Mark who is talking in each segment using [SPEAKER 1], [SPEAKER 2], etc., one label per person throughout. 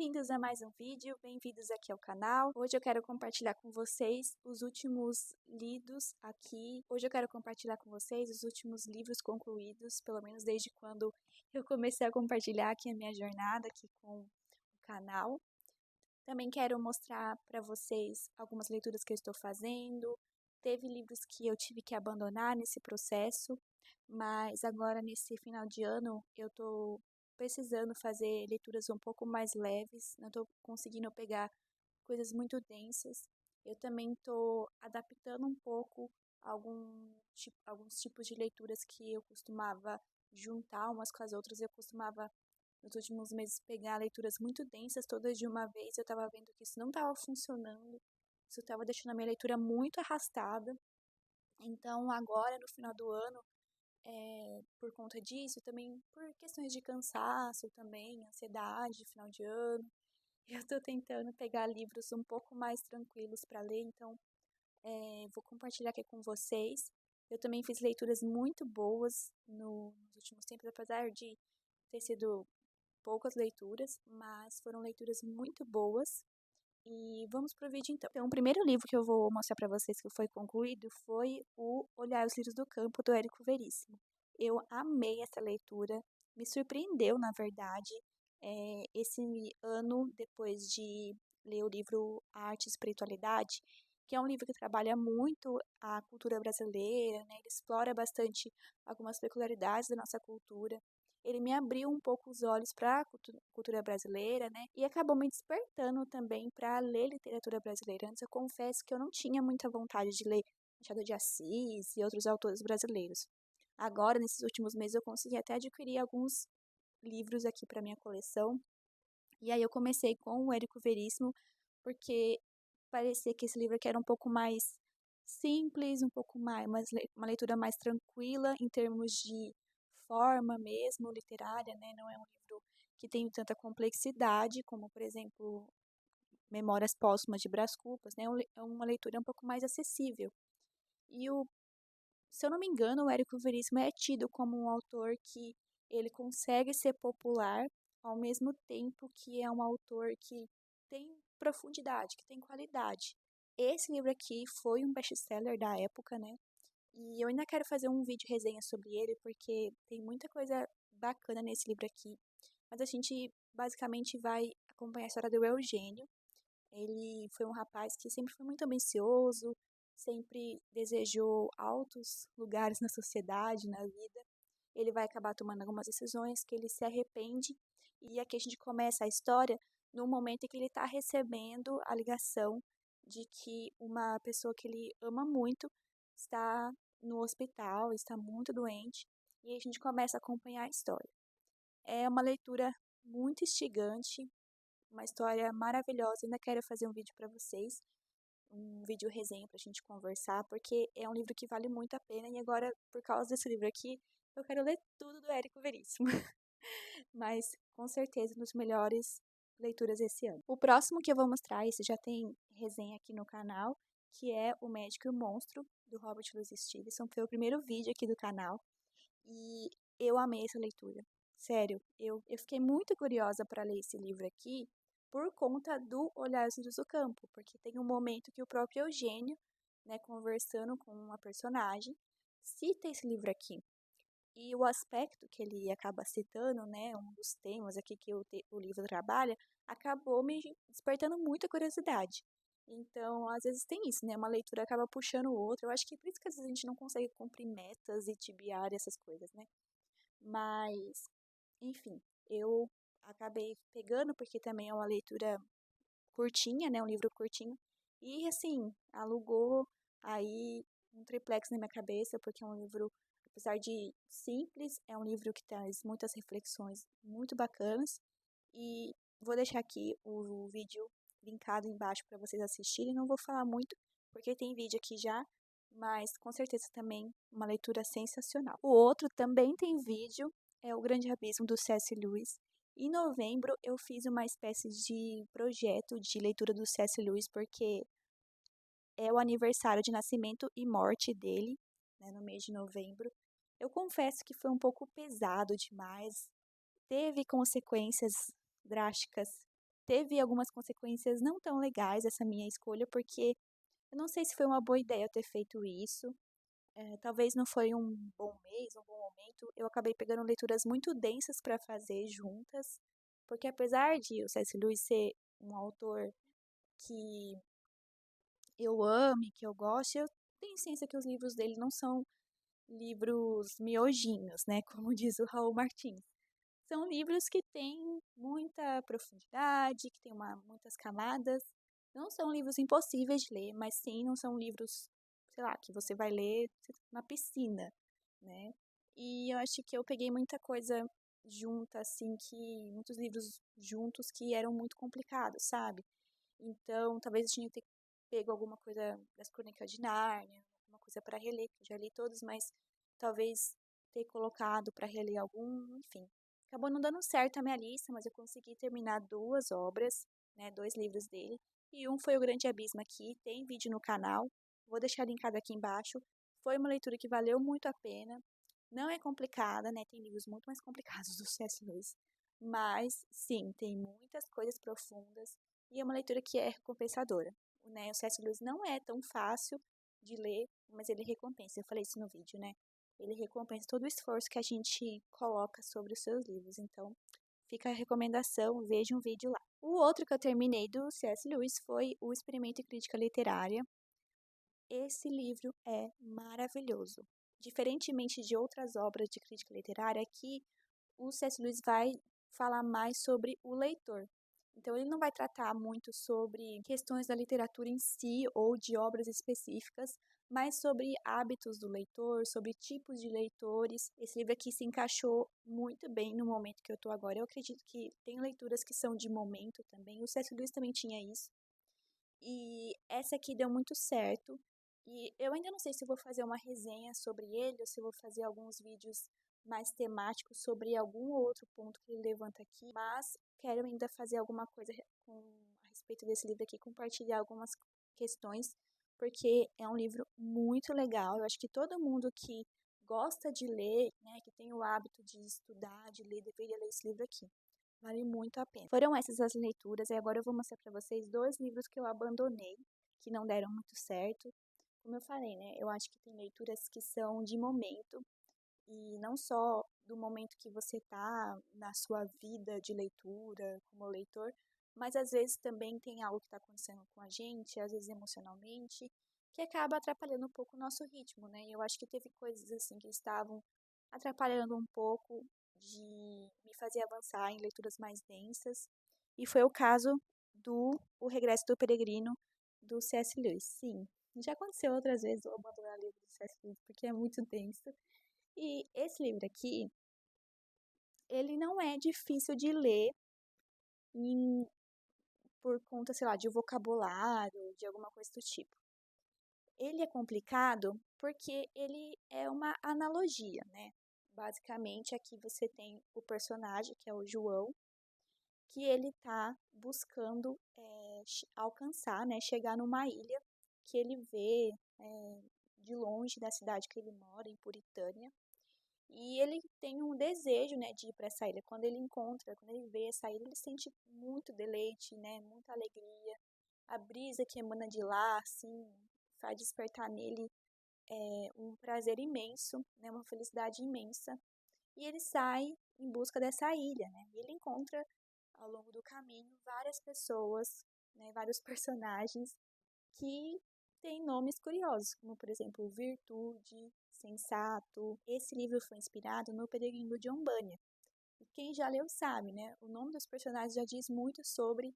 [SPEAKER 1] Bem-vindos a mais um vídeo, bem-vindos aqui ao canal. Hoje eu quero compartilhar com vocês os últimos lidos aqui. Hoje eu quero compartilhar com vocês os últimos livros concluídos, pelo menos desde quando eu comecei a compartilhar aqui a minha jornada aqui com o canal. Também quero mostrar para vocês algumas leituras que eu estou fazendo. Teve livros que eu tive que abandonar nesse processo, mas agora nesse final de ano eu estou precisando fazer leituras um pouco mais leves, não estou conseguindo pegar coisas muito densas. Eu também estou adaptando um pouco alguns tipos de leituras que eu costumava juntar umas com as outras. Eu costumava, nos últimos meses, pegar leituras muito densas todas de uma vez. Eu estava vendo que isso não estava funcionando, isso estava deixando a minha leitura muito arrastada. Então, agora, no final do ano, por conta disso, também por questões de cansaço também, ansiedade, final de ano, eu estou tentando pegar livros um pouco mais tranquilos para ler, então vou compartilhar aqui com vocês. Eu também fiz leituras muito boas nos últimos tempos, apesar de ter sido poucas leituras, mas foram leituras muito boas. E vamos pro vídeo então. Então, o primeiro livro que eu vou mostrar para vocês que foi concluído foi o Olhar os Lírios do Campo, do Érico Veríssimo. Eu amei essa leitura, me surpreendeu, na verdade, esse ano, depois de ler o livro Arte e Espiritualidade, que é um livro que trabalha muito a cultura brasileira, né? Ele explora bastante algumas peculiaridades da nossa cultura. Ele me abriu um pouco os olhos para a cultura brasileira, né? E acabou me despertando também para ler literatura brasileira. Antes eu confesso que eu não tinha muita vontade de ler Machado de Assis e outros autores brasileiros. Agora, nesses últimos meses, eu consegui até adquirir alguns livros aqui para minha coleção. E aí eu comecei com o Érico Veríssimo, porque parecia que esse livro aqui era um pouco mais simples, um pouco uma leitura mais tranquila em termos de forma mesmo, literária, né? Não é um livro que tem tanta complexidade, como, por exemplo, Memórias Póstumas de Brás Cubas, né? É uma leitura um pouco mais acessível. E se eu não me engano, o Érico Veríssimo é tido como um autor que ele consegue ser popular ao mesmo tempo que é um autor que tem profundidade, que tem qualidade. Esse livro aqui foi um best-seller da época, né? E eu ainda quero fazer um vídeo resenha sobre ele, porque tem muita coisa bacana nesse livro aqui. Mas a gente basicamente vai acompanhar a história do Eugênio. Ele foi um rapaz que sempre foi muito ambicioso, sempre desejou altos lugares na sociedade, na vida. Ele vai acabar tomando algumas decisões que ele se arrepende. E aqui a gente começa a história no momento em que ele está recebendo a ligação de que uma pessoa que ele ama muito está no hospital, está muito doente. E aí a gente começa a acompanhar a história. É uma leitura muito instigante, uma história maravilhosa. Ainda quero fazer um vídeo para vocês, um vídeo resenha para a gente conversar, porque é um livro que vale muito a pena. E agora, por causa desse livro aqui, eu quero ler tudo do Érico Veríssimo. Mas, com certeza, um dos melhores leituras esse ano. O próximo que eu vou mostrar, esse já tem resenha aqui no canal, que é O Médico e o Monstro, do Robert Louis Stevenson. Foi o primeiro vídeo aqui do canal. E eu amei essa leitura. Sério, eu fiquei muito curiosa para ler esse livro aqui por conta do Olhar os Lírios do Campo, porque tem um momento que o próprio Eugênio, né, conversando com uma personagem, cita esse livro aqui. E o aspecto que ele acaba citando, né, um dos temas aqui que o livro trabalha, acabou me despertando muita curiosidade. Então, às vezes tem isso, né? Uma leitura acaba puxando o outro. Eu acho que por isso que às vezes a gente não consegue cumprir metas e tibiar essas coisas, né? Mas, enfim, eu acabei pegando porque também é uma leitura curtinha, né? Um livro curtinho. E, assim, alugou aí um triplex na minha cabeça, porque é um livro, apesar de simples, é um livro que traz muitas reflexões muito bacanas. E vou deixar aqui o vídeo linkado embaixo para vocês assistirem. Não vou falar muito, porque tem vídeo aqui já, mas com certeza também uma leitura sensacional. O outro também tem vídeo, é O Grande Abismo, do C.S. Lewis. Em novembro eu fiz uma espécie de projeto de leitura do C.S. Lewis, porque é o aniversário de nascimento e morte dele, né, no mês de novembro. Eu confesso que foi um pouco pesado demais, teve consequências drásticas, teve algumas consequências não tão legais essa minha escolha, porque eu não sei se foi uma boa ideia eu ter feito isso. Talvez não foi um bom mês, um bom momento. Eu acabei pegando leituras muito densas para fazer juntas, porque apesar de o C.S. Lewis ser um autor que eu ame, que eu gosto, eu tenho ciência que os livros dele não são livros miojinhos, né, como diz o Raul Martins. São livros que têm muita profundidade, que têm muitas camadas. Não são livros impossíveis de ler, mas sim não são livros, sei lá, que você vai ler na piscina, né? E eu acho que eu peguei muita coisa junta, assim, muitos livros juntos que eram muito complicados, sabe? Então, talvez eu tinha que ter pego alguma coisa das Crônicas de Nárnia, alguma coisa para reler, que eu já li todos, mas talvez ter colocado para reler algum, enfim. Acabou não dando certo a minha lista, mas eu consegui terminar duas obras, né, dois livros dele. E um foi O Grande Abismo aqui, tem vídeo no canal, vou deixar linkado aqui embaixo. Foi uma leitura que valeu muito a pena. Não é complicada, né? Tem livros muito mais complicados do C.S. Lewis. Mas, sim, tem muitas coisas profundas e é uma leitura que é recompensadora. Né? O C.S. Lewis não é tão fácil de ler, mas ele recompensa. Eu falei isso no vídeo, né? Ele recompensa todo o esforço que a gente coloca sobre os seus livros. Então, fica a recomendação, veja um vídeo lá. O outro que eu terminei do C.S. Lewis foi O Experimento em Crítica Literária. Esse livro é maravilhoso. Diferentemente de outras obras de crítica literária, aqui o C.S. Lewis vai falar mais sobre o leitor. Então, ele não vai tratar muito sobre questões da literatura em si ou de obras específicas, mas sobre hábitos do leitor, sobre tipos de leitores. Esse livro aqui se encaixou muito bem no momento que eu estou agora. Eu acredito que tem leituras que são de momento também. O C.S. Lewis também tinha isso. E essa aqui deu muito certo. E eu ainda não sei se vou fazer uma resenha sobre ele ou se vou fazer alguns vídeos mais temáticos sobre algum outro ponto que ele levanta aqui, mas quero ainda fazer alguma coisa a respeito desse livro aqui, compartilhar algumas questões, porque é um livro muito legal. Eu acho que todo mundo que gosta de ler, né, que tem o hábito de estudar, de ler, deveria ler esse livro aqui. Vale muito a pena. Foram essas as leituras, e agora eu vou mostrar para vocês dois livros que eu abandonei, que não deram muito certo. Como eu falei, né? Eu acho que tem leituras que são de momento, e não só do momento que você está na sua vida de leitura, como leitor, mas às vezes também tem algo que está acontecendo com a gente, às vezes emocionalmente, que acaba atrapalhando um pouco o nosso ritmo, né? E eu acho que teve coisas assim que estavam atrapalhando um pouco de me fazer avançar em leituras mais densas, e foi o caso do O Regresso do Peregrino, do C.S. Lewis. Sim, já aconteceu outras vezes eu abandonar livro do C.S. Lewis, porque é muito denso. E esse livro aqui, ele não é difícil de ler em, por conta, sei lá, de vocabulário, de alguma coisa do tipo. Ele é complicado porque ele é uma analogia, né? Basicamente, aqui você tem o personagem, que é o João, que ele tá buscando alcançar, né? Chegar numa ilha que ele vê de longe da cidade que ele mora, em Puritânia. E ele tem um desejo, né, de ir para essa ilha. Quando ele encontra, quando ele vê essa ilha, ele sente muito deleite, né, muita alegria. A brisa que emana de lá, assim, faz despertar nele um prazer imenso, né, uma felicidade imensa. E ele sai em busca dessa ilha, né? E ele encontra ao longo do caminho várias pessoas, né, vários personagens que têm nomes curiosos, como por exemplo Virtude, Sensato. Esse livro foi inspirado no Peregrino de Umbânia. E quem já leu sabe, né? O nome dos personagens já diz muito sobre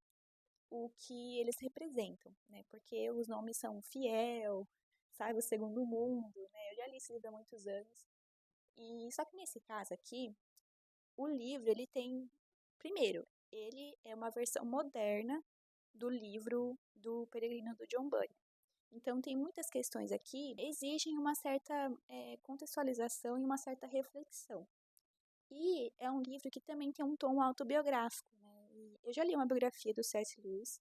[SPEAKER 1] o que eles representam, né? Porque os nomes são Fiel, Saiba o Segundo Mundo, né? Eu já li esse livro há muitos anos. E só que nesse caso aqui, o livro ele tem, primeiro, ele é uma versão moderna do livro do Peregrino do John Bunyan. Então, tem muitas questões aqui que exigem uma certa contextualização e uma certa reflexão. E é um livro que também tem um tom autobiográfico, né? E eu já li uma biografia do C.S. Lewis,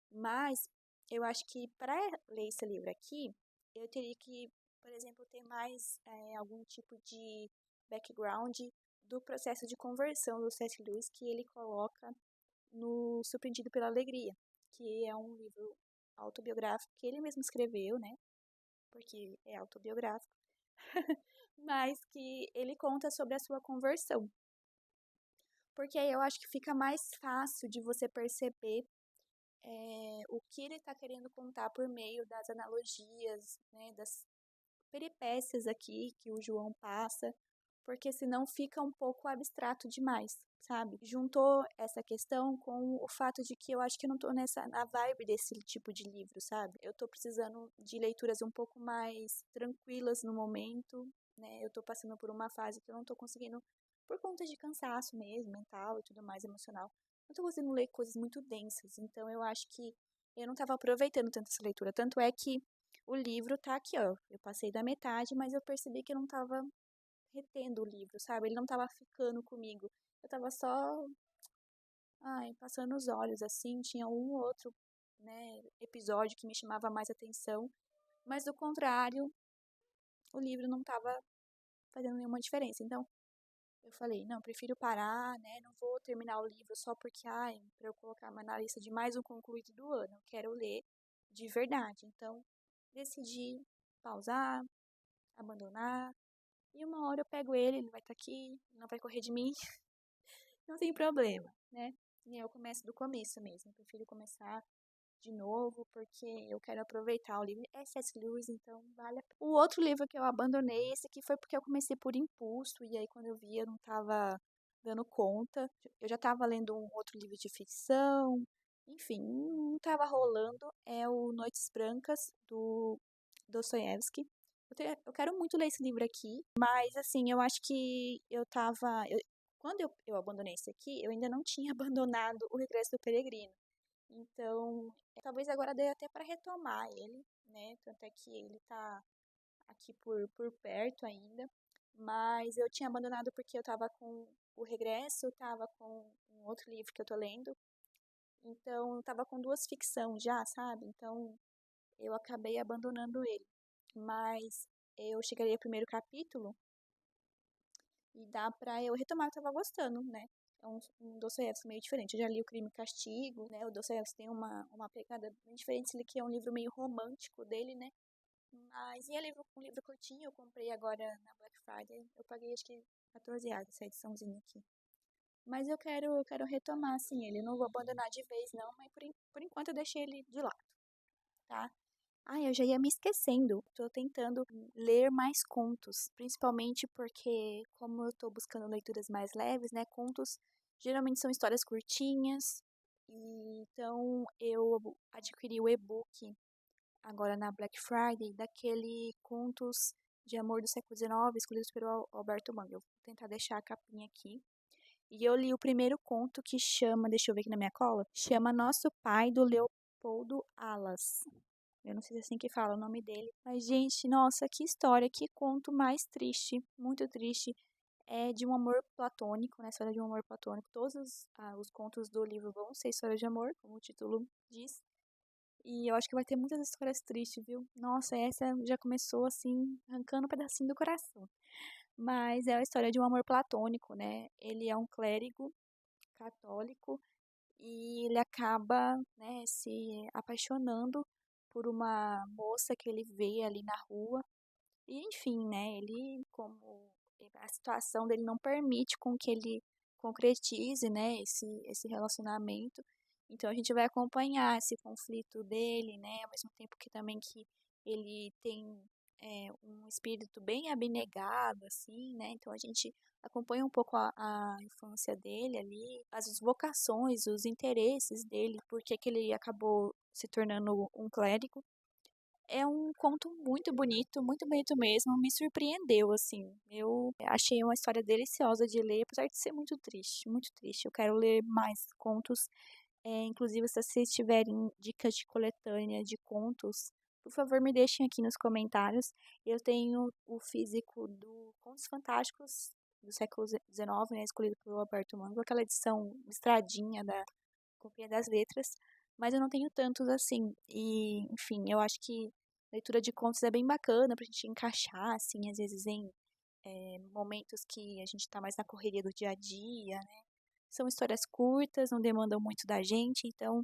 [SPEAKER 1] mas eu acho que para ler esse livro aqui, eu teria que, por exemplo, ter mais algum tipo de background do processo de conversão do C.S. Lewis que ele coloca no Surpreendido pela Alegria, que é um livro autobiográfico que ele mesmo escreveu, né? Porque é autobiográfico, mas que ele conta sobre a sua conversão. Porque aí eu acho que fica mais fácil de você perceber o que ele está querendo contar por meio das analogias, né, das peripécias aqui que o João passa, porque senão fica um pouco abstrato demais, sabe? Juntou essa questão com o fato de que eu acho que eu não tô na vibe desse tipo de livro, sabe? Eu tô precisando de leituras um pouco mais tranquilas no momento, né? Eu tô passando por uma fase que eu não tô conseguindo, por conta de cansaço mesmo, mental e tudo mais, emocional, não tô conseguindo ler coisas muito densas, então eu acho que eu não tava aproveitando tanto essa leitura, tanto é que o livro tá aqui, ó. Eu passei da metade, mas eu percebi que eu não tava retendo o livro, sabe? Ele não tava ficando comigo. Eu tava só, passando os olhos, assim. Tinha um ou outro, né, episódio que me chamava mais atenção. Mas, do contrário, o livro não tava fazendo nenhuma diferença. Então, eu falei, não, prefiro parar, né? Não vou terminar o livro só porque, pra eu colocar na lista de mais um concluído do ano. Eu quero ler de verdade. Então, decidi pausar, abandonar. E uma hora eu pego ele, ele vai estar aqui, não vai correr de mim, não tem problema, né? E eu começo do começo mesmo. Eu prefiro começar de novo, porque eu quero aproveitar o livro. É C.S. Lewis, então vale a pena. O outro livro que eu abandonei, esse aqui foi porque eu comecei por impulso, e aí quando eu vi eu não tava dando conta. Eu já tava lendo um outro livro de ficção, enfim, não tava rolando. É o Noites Brancas, do Dostoiévski. Eu quero muito ler esse livro aqui, mas assim, eu acho que quando eu abandonei esse aqui, eu ainda não tinha abandonado O Regresso do Peregrino. Então, talvez agora dê até para retomar ele, né? Tanto é que ele tá aqui por perto ainda. Mas eu tinha abandonado porque eu tava com O Regresso, tava com um outro livro que eu tô lendo. Então, eu tava com duas ficção já, sabe? Então, eu acabei abandonando ele. Mas eu chegaria ao primeiro capítulo e dá pra eu retomar, eu tava gostando, né? É um Dostoiévski meio diferente. Eu já li o Crime e Castigo, né? O Dostoiévski tem uma pegada bem diferente, ele que é um livro meio romântico dele, né? Mas e é um livro curtinho, eu comprei agora na Black Friday. Eu paguei acho que R$ 14 essa ediçãozinha aqui. Mas eu quero retomar, assim, ele. Eu não vou abandonar de vez, não, mas por enquanto eu deixei ele de lado, tá? Eu já ia me esquecendo. Tô tentando ler mais contos, principalmente porque, como eu tô buscando leituras mais leves, né? Contos geralmente são histórias curtinhas. E então eu adquiri o e-book agora na Black Friday daquele Contos de Amor do Século XIX, escolhidos pelo Alberto Mangue. Eu vou tentar deixar a capinha aqui. E eu li o primeiro conto que chama, deixa eu ver aqui na minha cola, chama Nosso Pai, do Leopoldo Alas. Eu não sei se é assim que fala o nome dele. Mas, gente, nossa, que história, que conto mais triste, muito triste. É de um amor platônico, né? História de um amor platônico. Todos os contos do livro vão ser história de amor, como o título diz. E eu acho que vai ter muitas histórias tristes, viu? Nossa, essa já começou assim, arrancando um pedacinho do coração. Mas é a história de um amor platônico, né? Ele é um clérigo católico e ele acaba, né, se apaixonando por uma moça que ele vê ali na rua. E enfim, né, ele como a situação dele não permite com que ele concretize, né, esse relacionamento. Então a gente vai acompanhar esse conflito dele, né, ao mesmo tempo que também que ele tem um espírito bem abnegado, assim, né? Então a gente acompanha um pouco a infância dele ali, as vocações, os interesses dele, porque que ele acabou se tornando um clérigo. É um conto muito bonito mesmo, me surpreendeu, assim. Eu achei uma história deliciosa de ler, apesar de ser muito triste, muito triste. Eu quero ler mais contos, inclusive se vocês tiverem dicas de coletânea de contos, por favor me deixem aqui nos comentários. Eu tenho o físico do Contos Fantásticos do século XIX, né, escolhido pelo Alberto Mango, aquela edição listradinha da Companhia das Letras, mas eu não tenho tantos assim. E, enfim, eu acho que leitura de contos é bem bacana pra gente encaixar, assim, às vezes em momentos que a gente tá mais na correria do dia a dia, né? São histórias curtas, não demandam muito da gente, então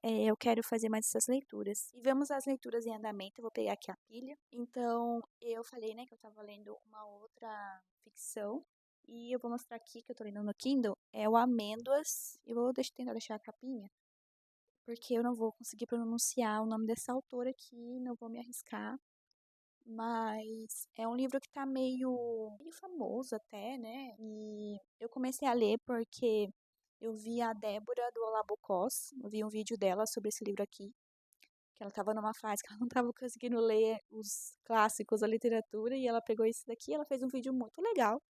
[SPEAKER 1] eu quero fazer mais essas leituras. E vamos às leituras em andamento, eu vou pegar aqui a pilha. Então, eu falei, né, que eu estava lendo uma outra ficção, e eu vou mostrar aqui que eu tô lendo no Kindle, é o Amêndoas. Eu vou tentar deixar a capinha, porque eu não vou conseguir pronunciar o nome dessa autora aqui, não vou me arriscar. Mas é um livro que tá meio famoso até, né? E eu comecei a ler porque eu vi a Débora do Olabocós, eu vi um vídeo dela sobre esse livro aqui, que ela tava numa fase que ela não tava conseguindo ler os clássicos da literatura, e ela pegou esse daqui, ela fez um vídeo muito legal.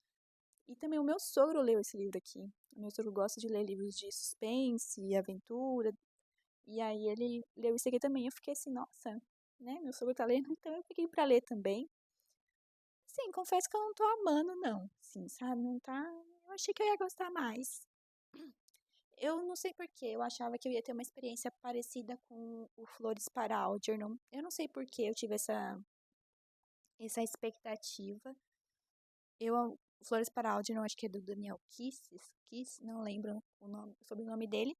[SPEAKER 1] E também o meu sogro leu esse livro aqui. O meu sogro gosta de ler livros de suspense e aventura, e aí ele leu isso aqui também. Eu fiquei assim, nossa, né? Meu sogro tá lendo, então eu peguei pra ler também. Sim, confesso que eu não tô amando, não. Sim, sabe? Não tá. Eu achei que eu ia gostar mais. Eu não sei por quê, eu achava que eu ia ter uma experiência parecida com o Flores para Algernon. Eu não sei por que eu tive essa expectativa. O Flores para Algernon, acho que é do Daniel Kiss, não lembro o nome, o sobrenome dele,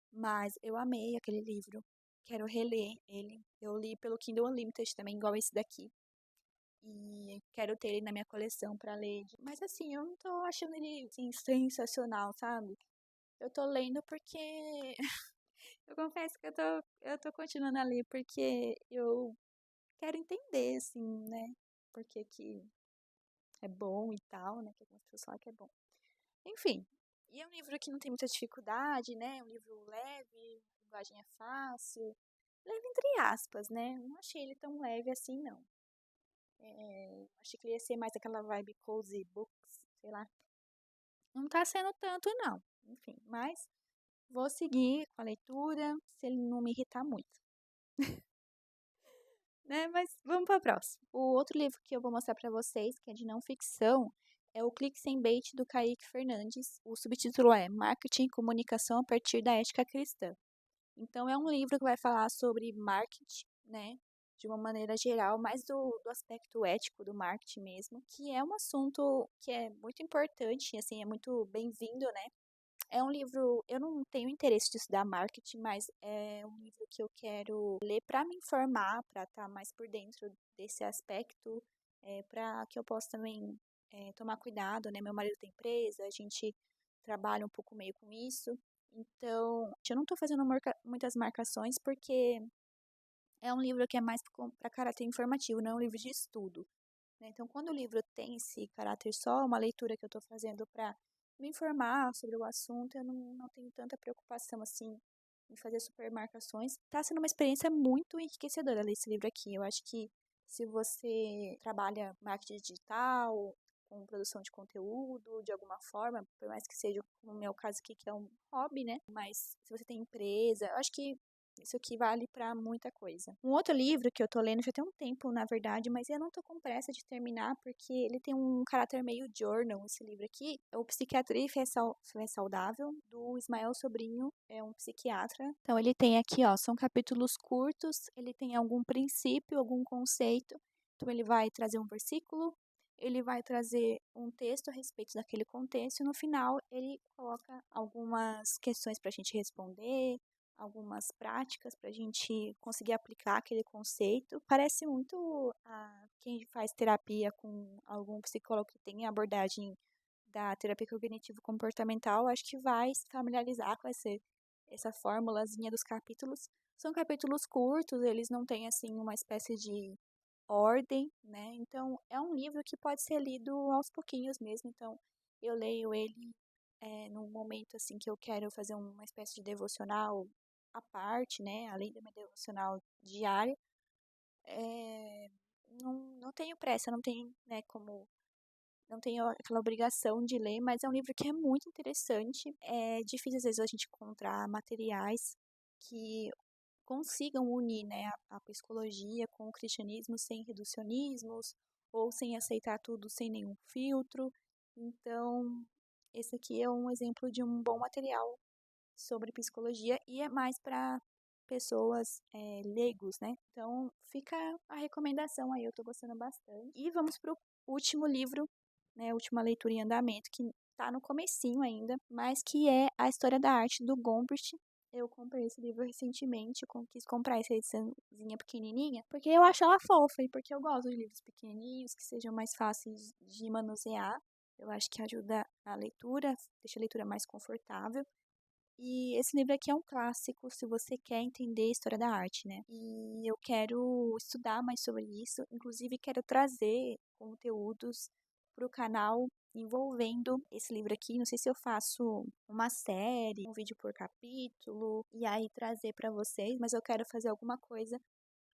[SPEAKER 1] mas eu amei aquele livro. Quero reler ele. Eu li pelo Kindle Unlimited também, igual esse daqui. E quero ter ele na minha coleção pra ler. Mas assim, eu não tô achando ele assim, sensacional, sabe? Eu tô lendo porque eu confesso que eu tô continuando a ler porque eu quero entender, assim, né? Porque que é bom e tal, né? Que algumas pessoas falam que é bom. Enfim, e é um livro que não tem muita dificuldade, né? É um livro leve, a linguagem é fácil. Leve entre aspas, né? Não achei ele tão leve assim, não. Achei que ele ia ser mais aquela vibe cozy books, sei lá. Não tá sendo tanto, não. Enfim, mas vou seguir com a leitura, se ele não me irritar muito, né? Mas vamos para o próximo. O outro livro que eu vou mostrar para vocês, que é de não ficção, é o Clique Sem Bait, do Kaique Fernandes. O subtítulo é Marketing e Comunicação a partir da Ética Cristã. Então, é um livro que vai falar sobre marketing, né? De uma maneira geral, mais do aspecto ético do marketing mesmo, que é um assunto que é muito importante, assim, é muito bem-vindo, né? É um livro, eu não tenho interesse de estudar marketing, mas é um livro que eu quero ler para me informar, para estar mais por dentro desse aspecto, para que eu possa também tomar cuidado, né? Meu marido tem empresa, a gente trabalha um pouco meio com isso, então eu não estou fazendo muitas marcações porque é um livro que é mais para caráter informativo, não é um livro de estudo, né? Então, quando o livro tem esse caráter só, uma leitura que eu estou fazendo para me informar sobre o assunto, eu não tenho tanta preocupação assim em fazer supermarcações. Está sendo uma experiência muito enriquecedora ler esse livro aqui. Eu acho que se você trabalha marketing digital, com produção de conteúdo, de alguma forma, por mais que seja, como no meu caso aqui, que é um hobby, né? Mas se você tem empresa, eu acho que isso aqui vale para muita coisa. Um outro livro que eu tô lendo já tem um tempo, na verdade, mas eu não tô com pressa de terminar porque ele tem um caráter meio journal, esse livro aqui. É o Psiquiatria e Fé Saudável, do Ismael Sobrinho, é um psiquiatra. Então ele tem aqui, ó, são capítulos curtos, ele tem algum princípio, algum conceito. Então ele vai trazer um versículo, ele vai trazer um texto a respeito daquele contexto e no final ele coloca algumas questões para a gente responder, algumas práticas para a gente conseguir aplicar aquele conceito. Parece muito a quem faz terapia com algum psicólogo que tem a abordagem da terapia cognitivo-comportamental, acho que vai se familiarizar com essa formulazinha dos capítulos. São capítulos curtos, eles não têm assim uma espécie de ordem, né? Então é um livro que pode ser lido aos pouquinhos mesmo. Então eu leio ele num momento assim que eu quero fazer uma espécie de devocional à parte, né? Além da minha devocional diária, não tenho pressa, não tenho, né, não tenho aquela obrigação de ler, mas é um livro que é muito interessante. É difícil às vezes a gente encontrar materiais que consigam unir, né, a psicologia com o cristianismo sem reducionismos ou sem aceitar tudo sem nenhum filtro. Então, esse aqui é um exemplo de um bom material sobre psicologia e é mais para pessoas leigos, né? Então, fica a recomendação aí, eu tô gostando bastante. E vamos pro último livro, né, última leitura em andamento, que tá no comecinho ainda, mas que é A História da Arte do Gombrich. Eu comprei esse livro recentemente, quis comprar essa ediçãozinha pequenininha, porque eu acho ela fofa e porque eu gosto de livros pequenininhos, que sejam mais fáceis de manusear. Eu acho que ajuda a leitura, deixa a leitura mais confortável. E esse livro aqui é um clássico se você quer entender a história da arte, né? E eu quero estudar mais sobre isso, inclusive quero trazer conteúdos para o canal envolvendo esse livro aqui. Não sei se eu faço uma série, um vídeo por capítulo, e aí trazer para vocês, mas eu quero fazer alguma coisa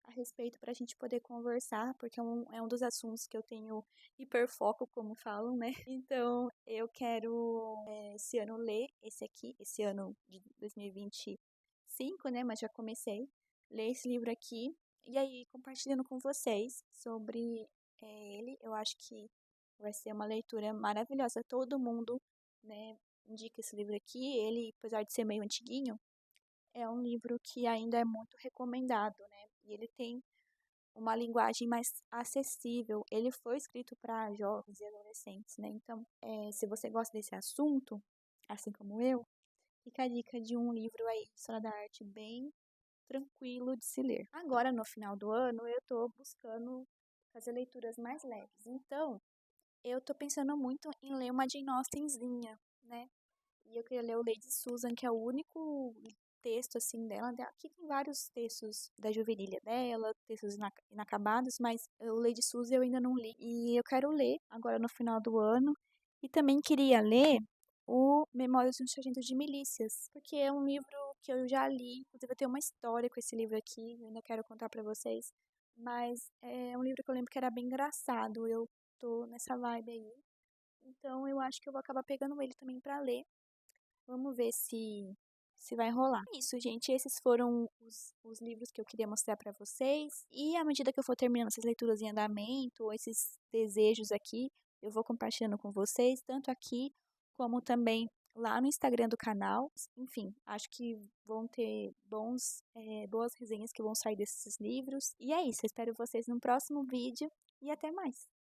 [SPEAKER 1] a respeito para a gente poder conversar, porque é um dos assuntos que eu tenho hiperfoco, como falam, né? Então, eu quero esse ano ler esse aqui, esse ano de 2025, né? Mas já comecei ler esse livro aqui e aí compartilhando com vocês sobre ele. Eu acho que vai ser uma leitura maravilhosa. Todo mundo, né, indica esse livro aqui. Ele, apesar de ser meio antiguinho, é um livro que ainda é muito recomendado, né? E ele tem uma linguagem mais acessível. Ele foi escrito para jovens e adolescentes, né? Então, se você gosta desse assunto, assim como eu, fica a dica de um livro aí de história da arte bem tranquilo de se ler. Agora, no final do ano, eu estou buscando fazer leituras mais leves. Então, eu estou pensando muito em ler uma Jane Austenzinha, né? E eu queria ler o Lady Susan, que é o único texto, assim, dela. Aqui tem vários textos da juvenília dela, textos inacabados, mas o Lady Susan eu ainda não li. E eu quero ler agora no final do ano. E também queria ler o Memórias de um Sargento de Milícias, porque é um livro que eu já li. Inclusive, eu tenho uma história com esse livro aqui, eu ainda quero contar pra vocês. Mas é um livro que eu lembro que era bem engraçado. Eu tô nessa vibe aí. Então, eu acho que eu vou acabar pegando ele também pra ler. Vamos ver se vai rolar. É isso, gente. Esses foram os livros que eu queria mostrar para vocês. E à medida que eu for terminando essas leituras em andamento, ou esses desejos aqui, eu vou compartilhando com vocês, tanto aqui como também lá no Instagram do canal. Enfim, acho que vão ter boas resenhas que vão sair desses livros. E é isso. Eu espero vocês no próximo vídeo e até mais.